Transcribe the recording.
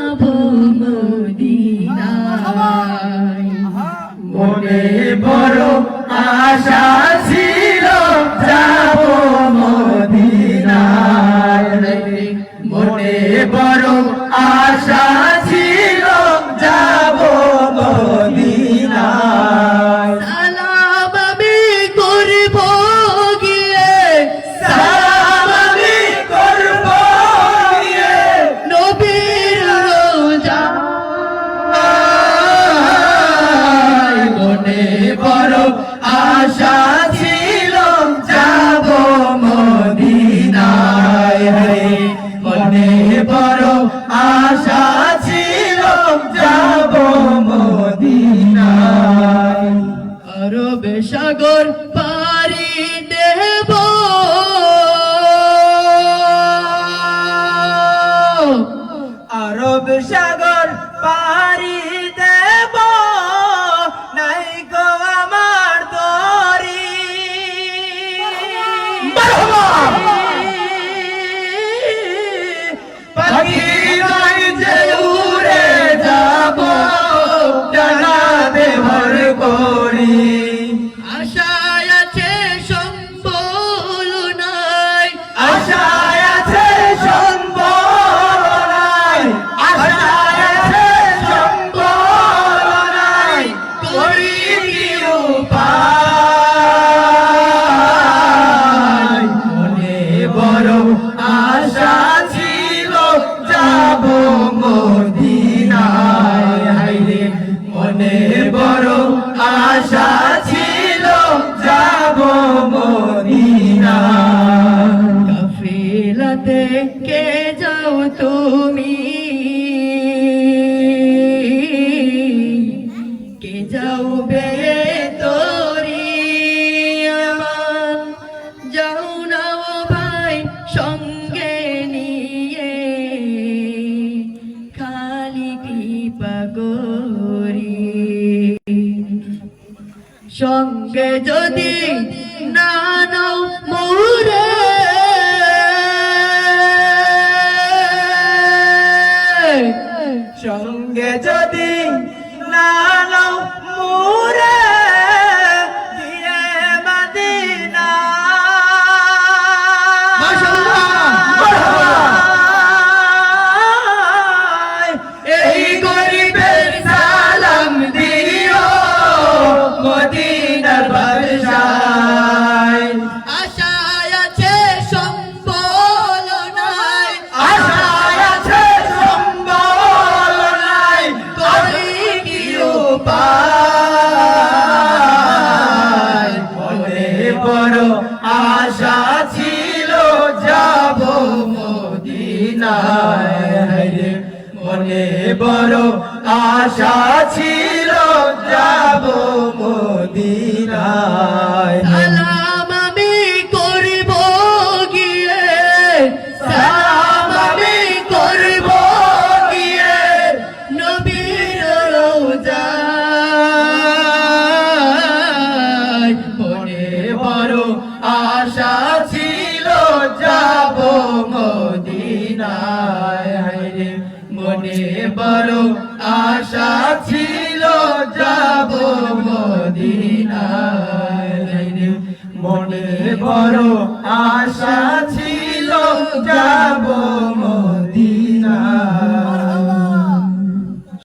যাব মদিনায়। মনে বড় আশা ছিল যাব মদিনায়, মনে বড় আশা ছিল যাব মদিনায়। সালাম আমি করব গিয়ে, সালাম আমি করব গিয়ে নবীর রোজায়। মনে বড় আশা ছিল যাব মদিনায়, মনে বড় আশা ছিল যাব মদিনায়। আরব সাগর পাড়ি দেব, আরব সাগর পাড়ি দেব, নাই গো আমার তরি। পাখি নাই যে উড়ে যাব, ডানা দেওয়ার করি। আশায় আছে সম্বল নাই, আশায় আছে সম্বল নাই, আশায় আছে সম্বল নাই, করি কি উপায়। মনে বড় আশা ছিল যাব মদিনায়, হায়রে মনে বড় আশা ছিল যাব মদিনায়। কাফিলাতে কে যাও তুমি, কে যাও বে তোরি আমার, যাও না ও ভাই সঙ্গে নিয়ে, খালি কৃপা করি। সঙ্গে যদি না নাও মোরে, সঙ্গে যদি না নাও মোরে, গিয়ে মদিনা। এই গরিবের সালাম দিও মদিনার বাদশায়। আশায় আছে সম্বল নাই, আশায় আছে সম্বল নাই, করি কি উপায়। মনে বড় আশা ছিল যাব মদিনায়, মনে বড় আশা ছিল যাব মদিনায়। সালাম আমি করব গিয়ে, সালাম আমি করব গিয়ে নবীর রোজায়। মনে বড় আশা ছিল যাব মদিনায়, হায়রে মনে বড় আশা ছিল যাব মদিনায়, হায়রে মনে বড় আশা ছিল যাব